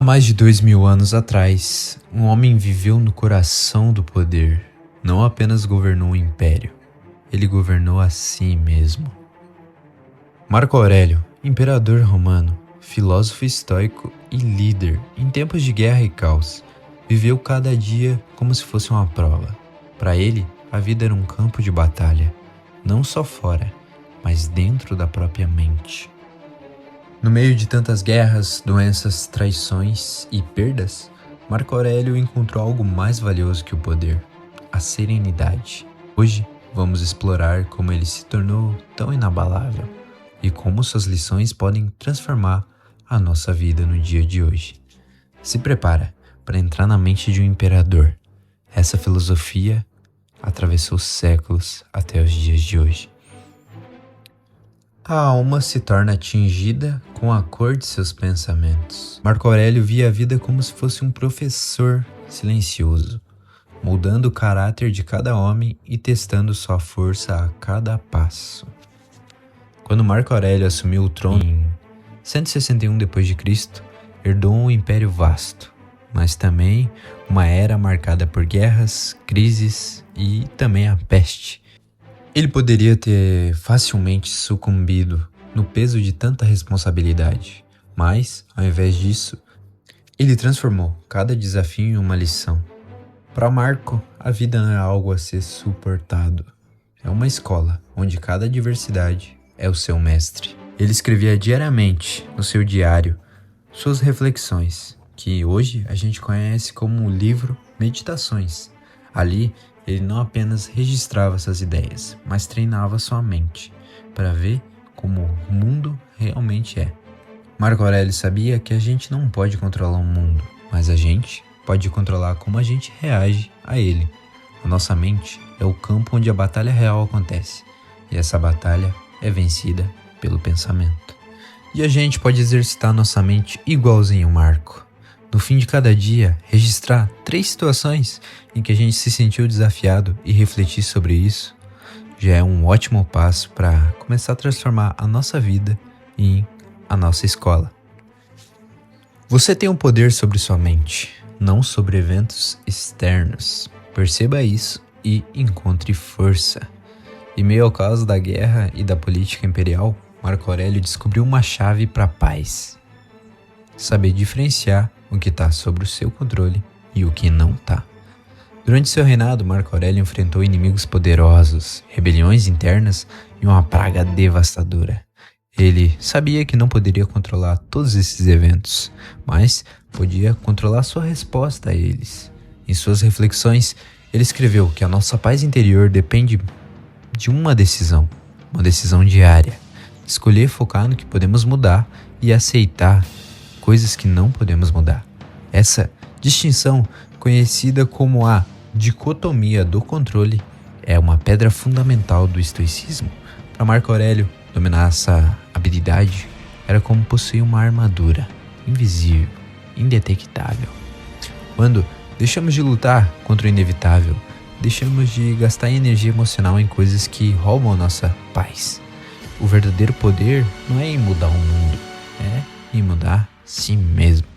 Há mais de 2000 anos atrás, um homem viveu no coração do poder. Não apenas governou um império, ele governou a si mesmo. Marco Aurélio, imperador romano, filósofo estoico e líder em tempos de guerra e caos, viveu cada dia como se fosse uma prova. Para ele, a vida era um campo de batalha, não só fora, mas dentro da própria mente. No meio de tantas guerras, doenças, traições e perdas, Marco Aurélio encontrou algo mais valioso que o poder: a serenidade. Hoje, vamos explorar como ele se tornou tão inabalável e como suas lições podem transformar a nossa vida no dia de hoje. Se prepara para entrar na mente de um imperador. Essa filosofia atravessou séculos até os dias de hoje. A alma se torna tingida com a cor de seus pensamentos. Marco Aurélio via a vida como se fosse um professor silencioso, moldando o caráter de cada homem e testando sua força a cada passo. Quando Marco Aurélio assumiu o trono em 161 d.C., herdou um império vasto, mas também uma era marcada por guerras, crises e também a peste. Ele poderia ter facilmente sucumbido no peso de tanta responsabilidade, mas, ao invés disso, ele transformou cada desafio em uma lição. Para Marco, a vida não é algo a ser suportado. É uma escola onde cada adversidade é o seu mestre. Ele escrevia diariamente no seu diário suas reflexões, que hoje a gente conhece como o livro Meditações. Ali, ele não apenas registrava essas ideias, mas treinava sua mente para ver como o mundo realmente é. Marco Aurélio sabia que a gente não pode controlar o mundo, mas a gente pode controlar como a gente reage a ele. A nossa mente é o campo onde a batalha real acontece, e essa batalha é vencida pelo pensamento. E a gente pode exercitar nossa mente igualzinho Marco. No fim de cada dia, registrar 3 situações em que a gente se sentiu desafiado e refletir sobre isso já é um ótimo passo para começar a transformar a nossa vida em a nossa escola. Você tem um poder sobre sua mente, não sobre eventos externos. Perceba isso e encontre força. Em meio ao caos da guerra e da política imperial, Marco Aurélio descobriu uma chave para a paz: saber diferenciar o que está sob o seu controle e o que não está. Durante seu reinado, Marco Aurélio enfrentou inimigos poderosos, rebeliões internas e uma praga devastadora. Ele sabia que não poderia controlar todos esses eventos, mas podia controlar sua resposta a eles. Em suas reflexões, ele escreveu que a nossa paz interior depende de uma decisão diária: escolher focar no que podemos mudar e aceitar coisas que não podemos mudar. Essa distinção, conhecida como a dicotomia do controle, é uma pedra fundamental do estoicismo. Para Marco Aurélio, dominar essa habilidade era como possuir uma armadura invisível, indetectável. Quando deixamos de lutar contra o inevitável, deixamos de gastar energia emocional em coisas que roubam a nossa paz. O verdadeiro poder não é em mudar o mundo, é em mudar si mesmo.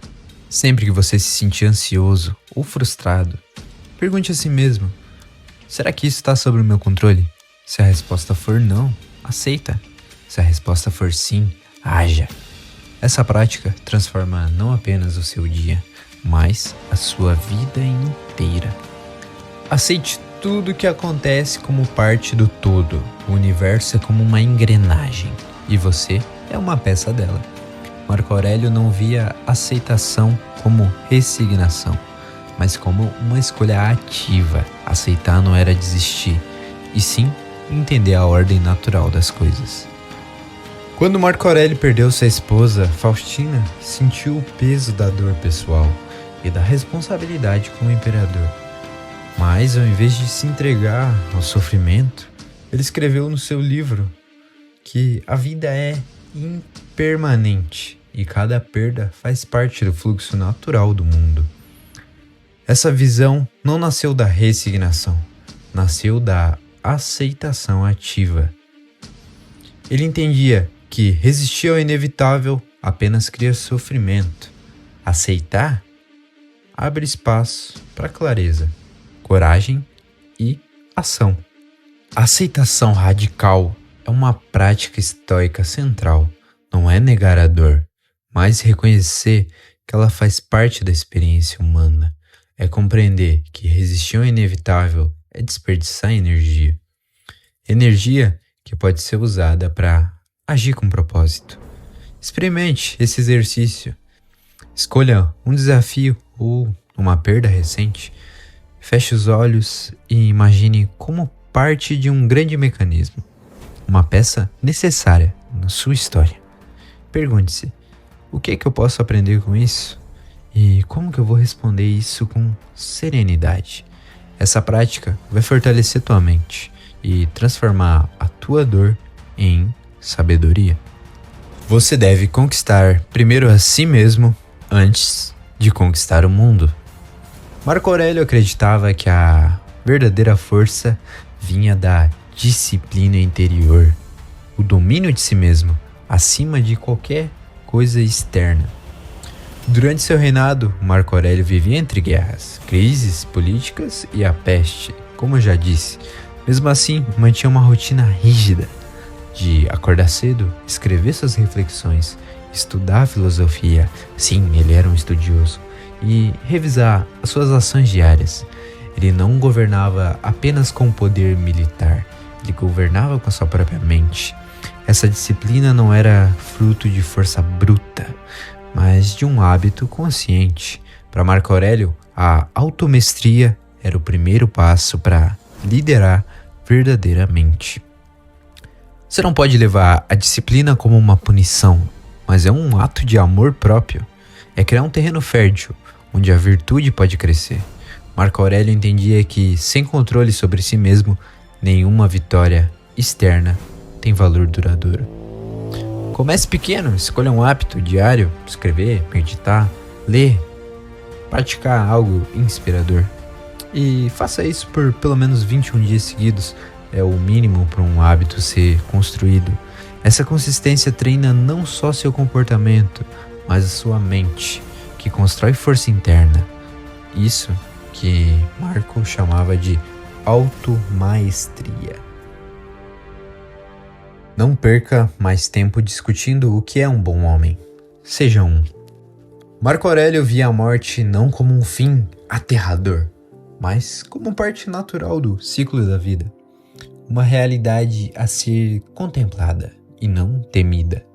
Sempre que você se sentir ansioso ou frustrado, pergunte a si mesmo: será que isso está sob o meu controle? Se a resposta for não, aceita. Se a resposta for sim, haja. Essa prática transforma não apenas o seu dia, mas a sua vida inteira. Aceite tudo o que acontece como parte do todo. O universo é como uma engrenagem e você é uma peça dela. Marco Aurélio não via aceitação como resignação, mas como uma escolha ativa. Aceitar não era desistir, e sim entender a ordem natural das coisas. Quando Marco Aurélio perdeu sua esposa, Faustina, sentiu o peso da dor pessoal e da responsabilidade como imperador. Mas, ao invés de se entregar ao sofrimento, ele escreveu no seu livro que a vida é impermanente e cada perda faz parte do fluxo natural do mundo. Essa visão não nasceu da resignação, nasceu da aceitação ativa. Ele entendia que resistir ao inevitável apenas cria sofrimento, Aceitar abre espaço para clareza, coragem e ação. A aceitação radical é uma prática estoica central. Não é negar a dor, mas reconhecer que ela faz parte da experiência humana. É compreender que resistir ao inevitável é desperdiçar energia. Energia que pode ser usada para agir com propósito. Experimente esse exercício. Escolha um desafio ou uma perda recente. Feche os olhos e imagine como parte de um grande mecanismo, uma peça necessária na sua história. Pergunte-se, o que é que eu posso aprender com isso? E como que eu vou responder isso com serenidade? Essa prática vai fortalecer tua mente e transformar a tua dor em sabedoria. Você deve conquistar primeiro a si mesmo antes de conquistar o mundo. Marco Aurélio acreditava que a verdadeira força vinha da disciplina interior, o domínio de si mesmo, acima de qualquer coisa externa. Durante seu reinado, Marco Aurélio vivia entre guerras, crises políticas e a peste, como eu já disse. Mesmo assim, mantinha uma rotina rígida de acordar cedo, escrever suas reflexões, estudar filosofia, sim, ele era um estudioso, e revisar as suas ações diárias. Ele não governava apenas com o poder militar, ele governava com a sua própria mente. Essa disciplina não era fruto de força bruta, mas de um hábito consciente. Para Marco Aurélio, a automestria era o primeiro passo para liderar verdadeiramente. Você não pode levar a disciplina como uma punição, mas é um ato de amor próprio. É criar um terreno fértil, onde a virtude pode crescer. Marco Aurélio entendia que, sem controle sobre si mesmo, nenhuma vitória externa tem valor duradouro. Comece pequeno, escolha um hábito diário, escrever, meditar, ler, praticar algo inspirador. E faça isso por pelo menos 21 dias seguidos, é o mínimo para um hábito ser construído. Essa consistência treina não só seu comportamento, mas a sua mente, que constrói força interna. Isso que Marco chamava de automaestria. Não perca mais tempo discutindo o que é um bom homem. Seja um. Marco Aurélio via a morte não como um fim aterrador, mas como parte natural do ciclo da vida. Uma realidade a ser contemplada e não temida.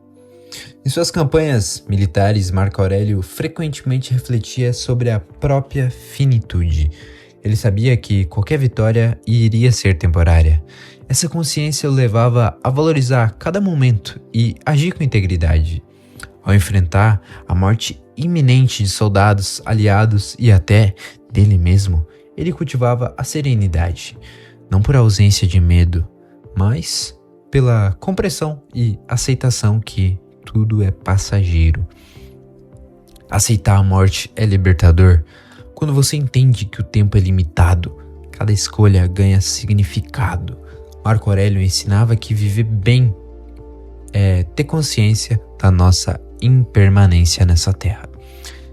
Em suas campanhas militares, Marco Aurélio frequentemente refletia sobre a própria finitude. Ele sabia que qualquer vitória iria ser temporária. Essa consciência o levava a valorizar cada momento e agir com integridade. Ao enfrentar a morte iminente de soldados, aliados e até dele mesmo, ele cultivava a serenidade, não por ausência de medo, mas pela compreensão e aceitação que tudo é passageiro. Aceitar a morte é libertador. Quando você entende que o tempo é limitado, cada escolha ganha significado. Marco Aurélio ensinava que viver bem é ter consciência da nossa impermanência nessa terra.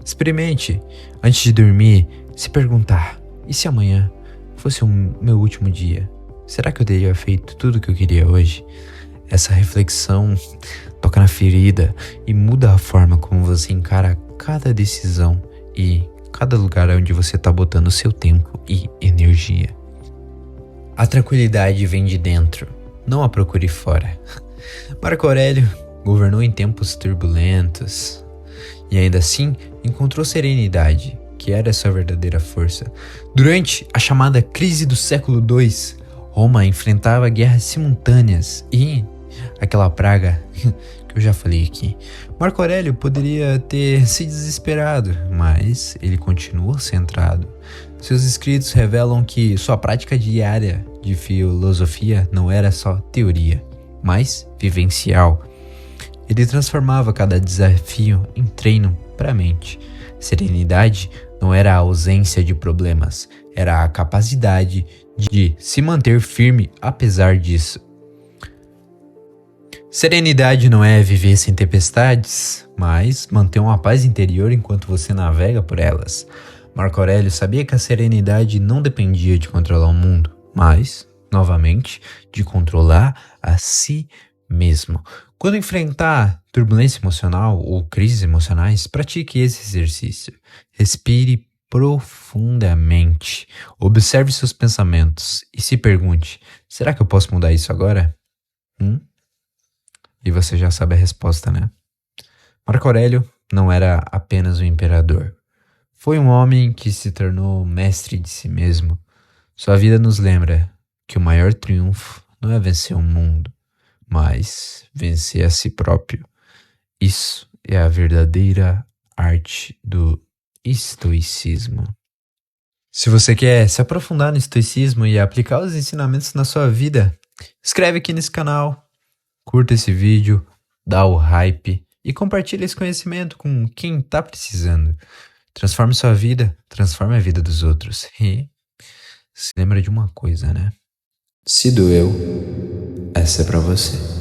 Experimente, antes de dormir, se perguntar: e se amanhã fosse o meu último dia? Será que eu teria feito tudo o que eu queria hoje? Essa reflexão toca na ferida e muda a forma como você encara cada decisão e cada lugar onde você está botando seu tempo e energia. A tranquilidade vem de dentro, não a procure fora. Marco Aurélio governou em tempos turbulentos e ainda assim encontrou serenidade, que era sua verdadeira força. Durante a chamada crise do século II, Roma enfrentava guerras simultâneas e aquela praga que eu já falei aqui. Marco Aurélio poderia ter se desesperado, mas ele continuou centrado. Seus escritos revelam que sua prática diária de filosofia não era só teoria, mas vivencial. Ele transformava cada desafio em treino para a mente. Serenidade não era a ausência de problemas, era a capacidade de se manter firme apesar disso. Serenidade não é viver sem tempestades, mas manter uma paz interior enquanto você navega por elas. Marco Aurélio sabia que a serenidade não dependia de controlar o mundo, mas, novamente, de controlar a si mesmo. Quando enfrentar turbulência emocional ou crises emocionais, pratique esse exercício. Respire profundamente. Observe seus pensamentos e se pergunte: será que eu posso mudar isso agora? E você já sabe a resposta, né? Marco Aurélio não era apenas um imperador. Foi um homem que se tornou mestre de si mesmo. Sua vida nos lembra que o maior triunfo não é vencer o mundo, mas vencer a si próprio. Isso é a verdadeira arte do estoicismo. Se você quer se aprofundar no estoicismo e aplicar os ensinamentos na sua vida, inscreve aqui nesse canal, curta esse vídeo, dá o hype e compartilha esse conhecimento com quem tá precisando. Transforme sua vida, transforme a vida dos outros. E se lembra de uma coisa, né? Se doeu, essa é pra você.